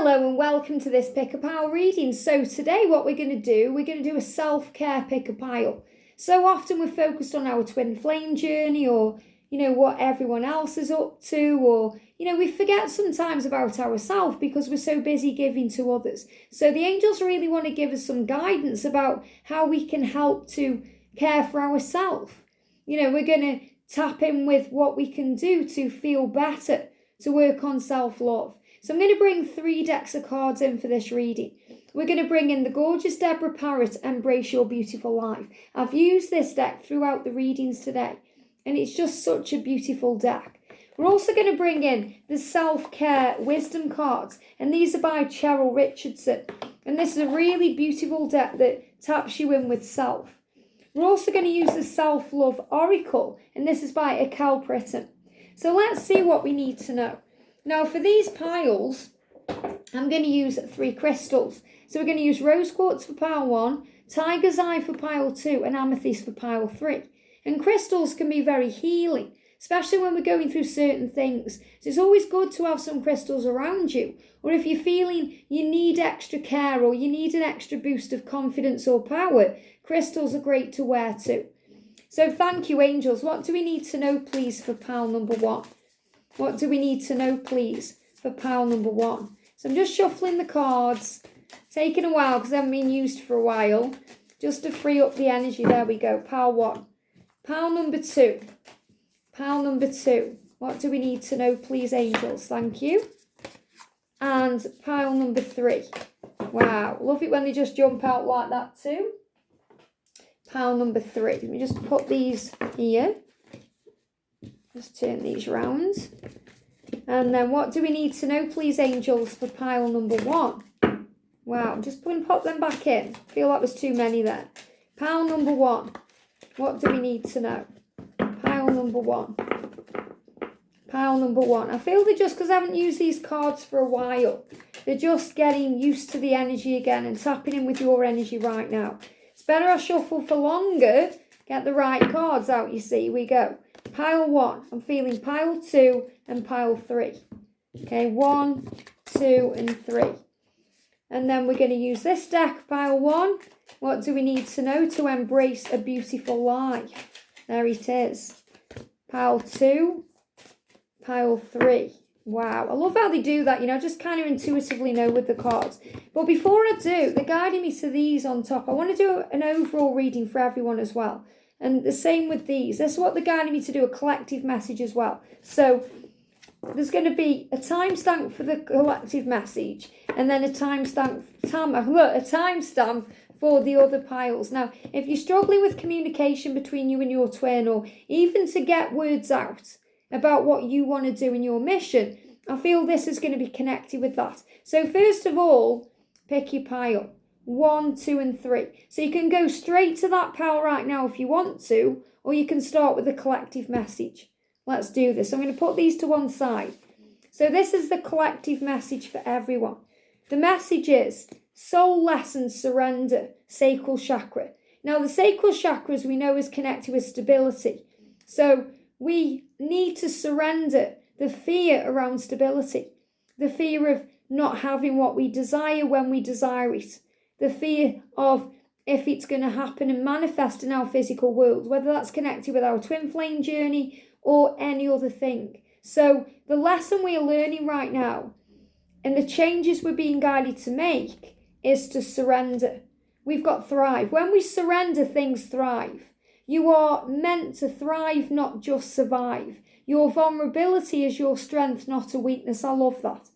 Hello and welcome to this Pick a Pile reading. So today what we're going to do a self-care pick a pile. So often we're focused on our twin flame journey or, what everyone else is up to, or, we forget sometimes about ourselves because we're so busy giving to others. So the angels really want to give us some guidance about how we can help to care for ourselves. We're going to tap in with what we can do to feel better, to work on self-love. So I'm going to bring 3 decks of cards in for this reading. We're going to bring in the gorgeous Debra Parrott, Embrace Your Beautiful Life. I've used this deck throughout the readings today, and it's just such a beautiful deck. We're also going to bring in the Self-Care Wisdom cards, and these are by Cheryl, Richardson. And this is a really beautiful deck that taps you in with self. We're also going to use the Self-Love Oracle, and this is by Akal, Pritam. So let's see what we need to know. Now for these piles, I'm going to use 3 crystals. So we're going to use rose quartz for pile 1, tiger's eye for pile 2, and amethyst for pile 3. And crystals can be very healing, especially when we're going through certain things. So it's always good to have some crystals around you. Or if you're feeling you need extra care or you need an extra boost of confidence or power, crystals are great to wear too. So thank you, angels. What do we need to know, please, for pile number 1? What do we need to know, please, for pile number 1? So I'm just shuffling the cards, taking a while because they haven't been used for a while, just to free up the energy. There we go, pile 1. Pile number 2. Pile number 2. What do we need to know, please, angels? Thank you. And pile number 3. Wow, love it when they just jump out like that too. Pile number 3. Let me just put these here. Just turn these round. And then what do we need to know, please, angels, for pile number 1? Wow, I'm just going to pop them back in. I feel like there's too many there. Pile number 1. What do we need to know? Pile number 1. Pile number 1. I feel that just because I haven't used these cards for a while, they're just getting used to the energy again and tapping in with your energy right now. It's better I shuffle for longer, get the right cards out, you see. Here we go. Pile 1, I'm feeling pile 2 and pile 3. Okay, 1, 2 and 3. And then we're going to use this deck, pile 1. What do we need to know to embrace a beautiful life? There it is. Pile 2, pile 3. Wow, I love how they do that, just kind of intuitively know with the cards. But before I do, they're guiding me to these on top. I want to do an overall reading for everyone as well. And the same with these. That's what they're guiding me to do, a collective message as well. So there's going to be a timestamp for the collective message and then a timestamp for the other piles. Now, if you're struggling with communication between you and your twin, or even to get words out about what you want to do in your mission, I feel this is going to be connected with that. So first of all, pick your pile. 1, 2 and 3. So you can go straight to that pile right now if you want to, or you can start with a collective message. Let's do this. I'm going to put these to one side. So this is the collective message for everyone. The message is soul lesson, surrender, sacral chakra. Now the sacral chakra, as we know, is connected with stability. So we need to surrender the fear around stability, the fear of not having what we desire when we desire it, the fear of if it's going to happen and manifest in our physical world, whether that's connected with our twin flame journey or any other thing. So the lesson we are learning right now and the changes we're being guided to make is to surrender. We've got thrive. When we surrender, things thrive. You are meant to thrive, not just survive. Your vulnerability is your strength, not a weakness. I love that.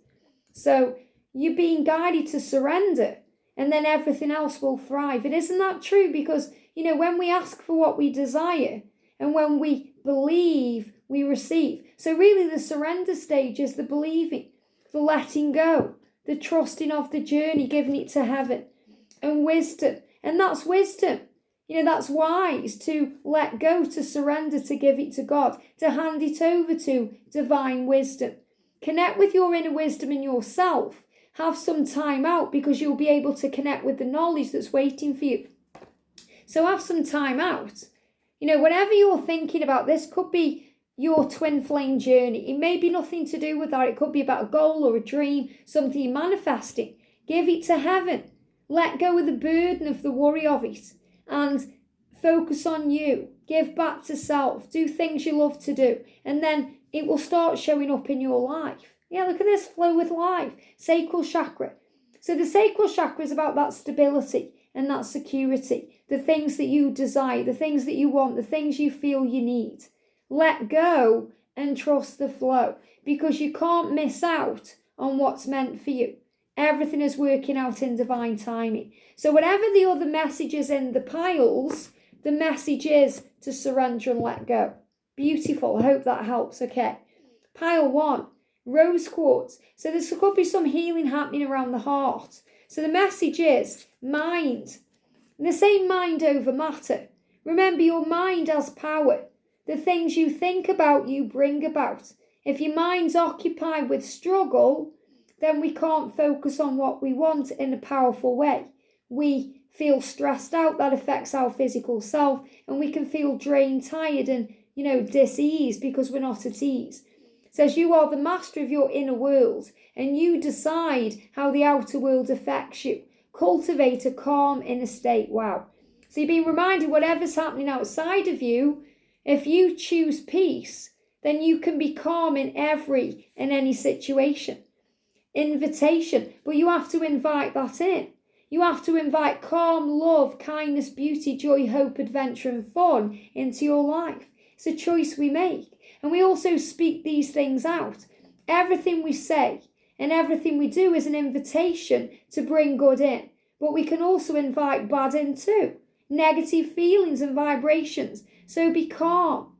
So you're being guided to surrender, and then everything else will thrive. And isn't that true? Because, when we ask for what we desire and when we believe, we receive. So really the surrender stage is the believing, the letting go, the trusting of the journey, giving it to heaven, and wisdom. And that's wisdom. That's wise to let go, to surrender, to give it to God, to hand it over to divine wisdom. Connect with your inner wisdom in yourself. Have some time out because you'll be able to connect with the knowledge that's waiting for you. So have some time out. Whenever you're thinking about this, could be your twin flame journey. It may be nothing to do with that. It could be about a goal or a dream, something you're manifesting. Give it to heaven. Let go of the burden of the worry of it and focus on you. Give back to self. Do things you love to do. And then it will start showing up in your life. Yeah, look at this flow with life. Sacral chakra. So the sacral chakra is about that stability and that security. The things that you desire, the things that you want, the things you feel you need. Let go and trust the flow, because you can't miss out on what's meant for you. Everything is working out in divine timing. So whatever the other messages in the piles, the message is to surrender and let go. Beautiful. I hope that helps. Okay. Pile 1, rose quartz. So there could be some healing happening around the heart. So the message is mind. And the same mind over matter. Remember, your mind has power. The things you think about, you bring about. If your mind's occupied with struggle, then we can't focus on what we want in a powerful way. We feel stressed out. That affects our physical self, and we can feel drained, tired, and dis-ease because we're not at ease. It says you are the master of your inner world, and you decide how the outer world affects you. Cultivate a calm inner state. Wow. So you're being reminded whatever's happening outside of you, if you choose peace, then you can be calm in every and any situation. Invitation, but you have to invite that in. You have to invite calm, love, kindness, beauty, joy, hope, adventure, and fun into your life. It's a choice we make. And we also speak these things out. Everything we say and everything we do is an invitation to bring good in. But we can also invite bad in too. Negative feelings and vibrations. So be calm.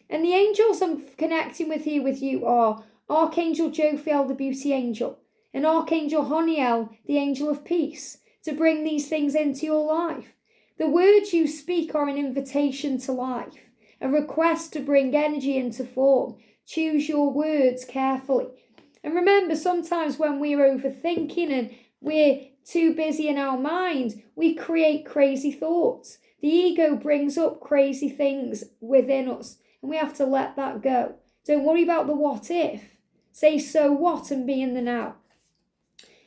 And the angels I'm connecting with here with you are Archangel Jophiel, the beauty angel, and Archangel Honiel, the angel of peace, to bring these things into your life. The words you speak are an invitation to life, a request to bring energy into form. Choose your words carefully. And remember, sometimes when we're overthinking and we're too busy in our mind, we create crazy thoughts. The ego brings up crazy things within us, and we have to let that go. Don't worry about the what if. Say so what and be in the now.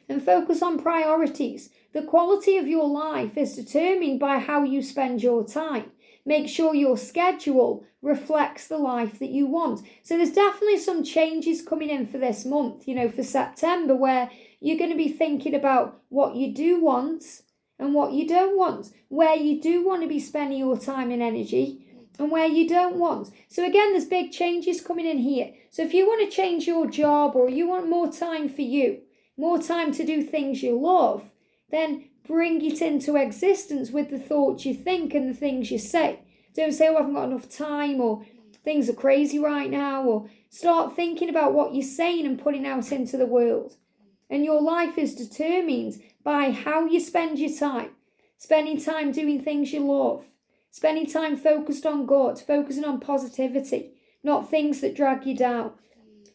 And focus on priorities. The quality of your life is determined by how you spend your time. Make sure your schedule reflects the life that you want. So there's definitely some changes coming in for this month, for September, where you're going to be thinking about what you do want and what you don't want, where you do want to be spending your time and energy and where you don't want. So again, there's big changes coming in here. So if you want to change your job, or you want more time for you, more time to do things you love, then bring it into existence with the thoughts you think and the things you say. Don't say, I haven't got enough time, or things are crazy right now, or start thinking about what you're saying and putting out into the world. And your life is determined by how you spend your time. Spending time doing things you love. Spending time focused on God, focusing on positivity, not things that drag you down.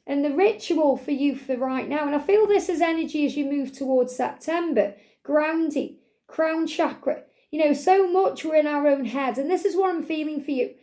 And the ritual for you for right now, and I feel this as energy as you move towards September, grounding, crown chakra. So much we're in our own head, and this is what I'm feeling for you.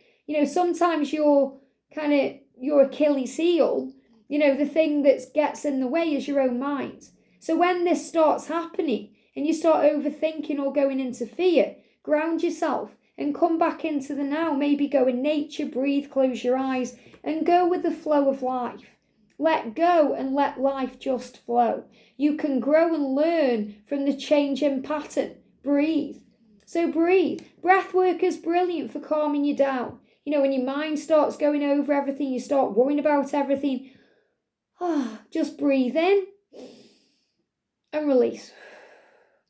Sometimes your Achilles heel, the thing that gets in the way is your own mind. So when this starts happening and you start overthinking or going into fear, ground yourself and come back into the now. Maybe go in nature, breathe, close your eyes, and go with the flow of life. Let go and let life just flow. You can grow and learn from the change in pattern. Breathe. So breathe. Breath work is brilliant for calming you down. When your mind starts going over everything, you start worrying about everything. Just breathe in and release.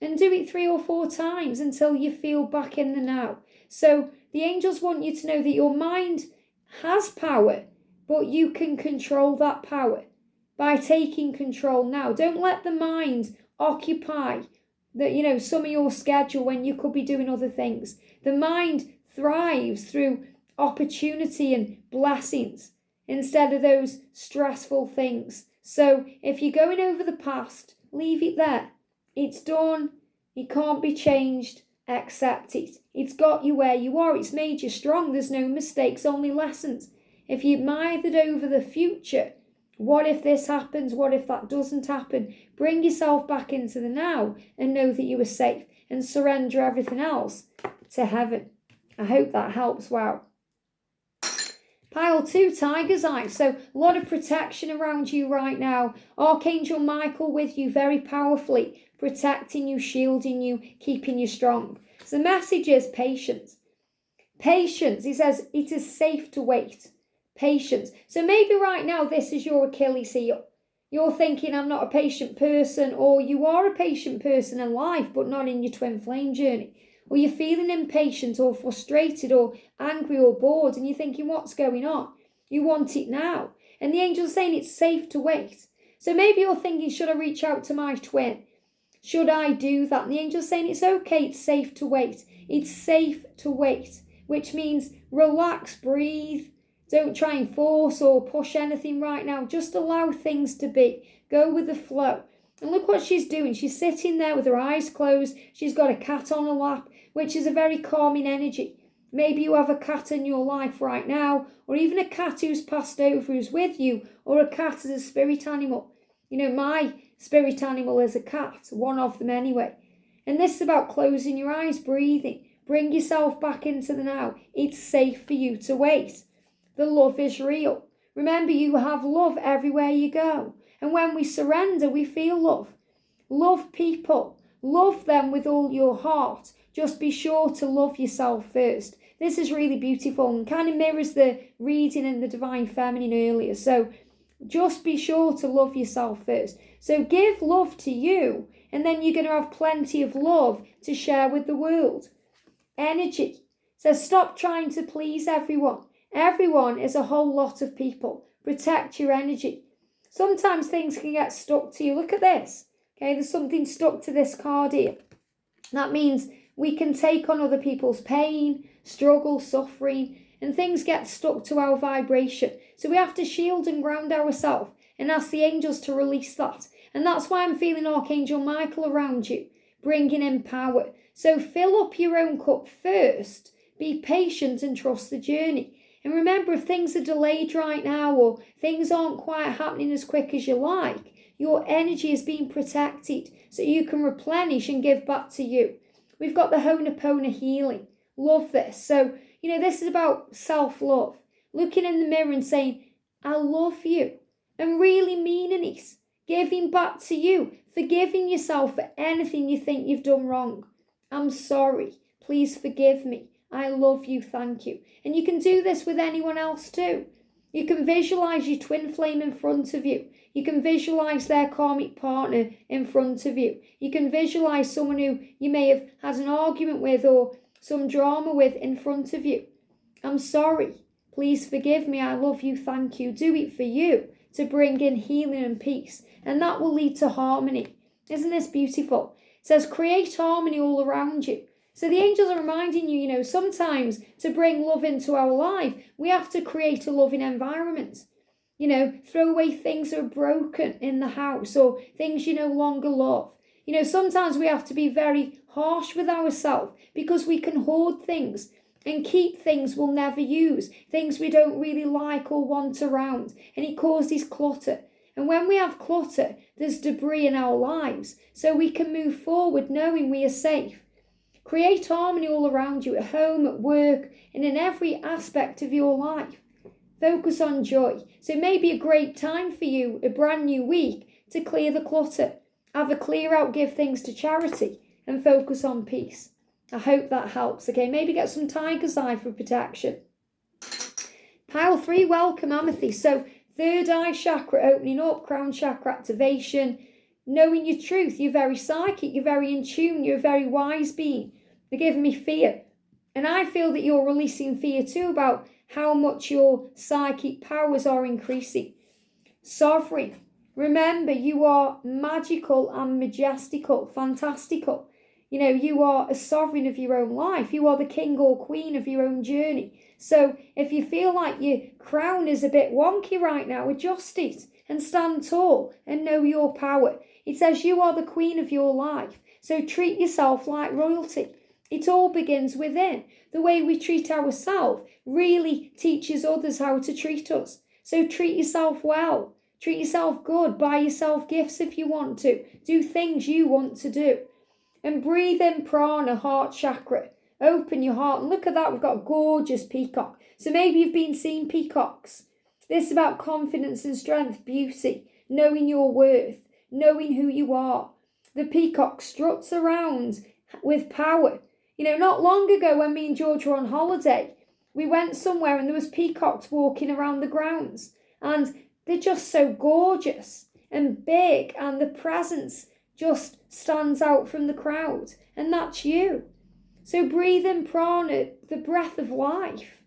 And do it 3 or 4 times until you feel back in the now. So the angels want you to know that your mind has power, but you can control that power by taking control now. Don't let the mind occupy some of your schedule when you could be doing other things. The mind thrives through opportunity and blessings instead of those stressful things. So if you're going over the past, leave it there. It's done. It can't be changed. Accept it. It's got you where you are. It's made you strong. There's no mistakes, only lessons. if you mithered over the future, what if this happens? What if that doesn't happen? Bring yourself back into the now and know that you are safe and surrender everything else to heaven. I hope that helps. Wow. Pile 2, Tiger's Eye. So a lot of protection around you right now. Archangel Michael with you very powerfully, protecting you, shielding you, keeping you strong. So the message is patience. Patience. He says it is safe to wait. Patience. So maybe right now this is your Achilles heel. You're thinking, I'm not a patient person, or you are a patient person in life, but not in your twin flame journey. Or you're feeling impatient or frustrated or angry or bored, and you're thinking, what's going on? You want it now. And the angel's saying it's safe to wait. So maybe you're thinking, should I reach out to my twin? Should I do that? And the angel's saying it's okay, it's safe to wait. It's safe to wait, which means relax, breathe. Don't try and force or push anything right now. Just allow things to be. Go with the flow. And look what she's doing. She's sitting there with her eyes closed. She's got a cat on her lap, which is a very calming energy. Maybe you have a cat in your life right now, or even a cat who's passed over who's with you, or a cat as a spirit animal. You know, my spirit animal is a cat, one of them anyway. And this is about closing your eyes, breathing. Bring yourself back into the now. It's safe for you to wait. The love is real. Remember, you have love everywhere you go. And when we surrender, we feel love. Love people. Love them with all your heart. Just be sure to love yourself first. This is really beautiful and kind of mirrors the reading in the Divine Feminine earlier. So just be sure to love yourself first. So give love to you, and then you're going to have plenty of love to share with the world. Energy. So stop trying to please everyone. Everyone is a whole lot of people. Protect your energy. Sometimes things can get stuck to you. Look at this. Okay, there's something stuck to this card here. That means we can take on other people's pain, struggle, suffering, and things get stuck to our vibration. So we have to shield and ground ourselves and ask the angels to release that. And that's why I'm feeling Archangel Michael around you, bringing in power. So fill up your own cup first. Be patient and trust the journey. And remember, if things are delayed right now or things aren't quite happening as quick as you like, your energy is being protected so you can replenish and give back to you. We've got the Ho'oponopono healing. Love this. So, this is about self-love. Looking in the mirror and saying, I love you. And really meaning it. Giving back to you. Forgiving yourself for anything you think you've done wrong. I'm sorry. Please forgive me. I love you, thank you. And you can do this with anyone else too. You can visualize your twin flame in front of you. You can visualize their karmic partner in front of you. You can visualize someone who you may have had an argument with or some drama with in front of you. I'm sorry. Please forgive me. I love you, thank you. Do it for you to bring in healing and peace. And that will lead to harmony. Isn't this beautiful? It says create harmony all around you. So the angels are reminding you, sometimes to bring love into our life, we have to create a loving environment. Throw away things that are broken in the house or things you no longer love. Sometimes we have to be very harsh with ourselves because we can hoard things and keep things we'll never use, things we don't really like or want around, and it causes clutter. And when we have clutter, there's debris in our lives, so we can move forward knowing we are safe. Create harmony all around you, at home, at work, and in every aspect of your life. Focus on joy. So it may be a great time for you, a brand new week, to clear the clutter. Have a clear out, give things to charity, and focus on peace. I hope that helps. Okay, maybe get some tiger's eye for protection. Pile 3, welcome amethyst. So third eye chakra opening up, crown chakra activation. Knowing your truth, you're very psychic, you're very in tune, you're a very wise being. They're giving me fear. And I feel that you're releasing fear too about how much your psychic powers are increasing. Sovereign. Remember, you are magical and majestical, fantastical. You are a sovereign of your own life. You are the king or queen of your own journey. So if you feel like your crown is a bit wonky right now, adjust it and stand tall and know your power. It says you are the queen of your life. So treat yourself like royalty. It all begins within. The way we treat ourselves really teaches others how to treat us. So treat yourself well. Treat yourself good. Buy yourself gifts if you want to. Do things you want to do. And breathe in prana, heart chakra. Open your heart. And look at that. We've got a gorgeous peacock. So maybe you've been seeing peacocks. This is about confidence and strength, beauty, knowing your worth, knowing who you are. The peacock struts around with power. Not long ago when me and George were on holiday, we went somewhere and there was peacocks walking around the grounds. And they're just so gorgeous and big, and the presence just stands out from the crowd. And that's you. So breathe in prana, the breath of life.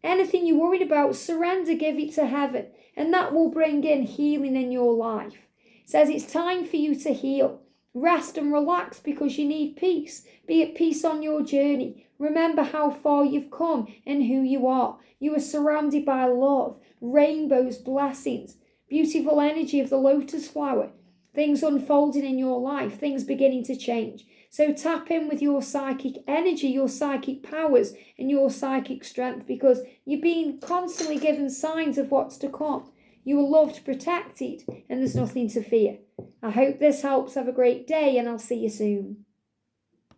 Anything you're worried about, surrender, give it to heaven. And that will bring in healing in your life. It says it's time for you to heal. Rest and relax because you need peace. Be at peace on your journey. Remember how far you've come and who you are. You are surrounded by love, rainbows, blessings, beautiful energy of the lotus flower, things unfolding in your life, things beginning to change. So tap in with your psychic energy, your psychic powers, and your psychic strength, because you're being constantly given signs of what's to come. You are loved, protected, and there's nothing to fear. I hope this helps. Have a great day, and I'll see you soon.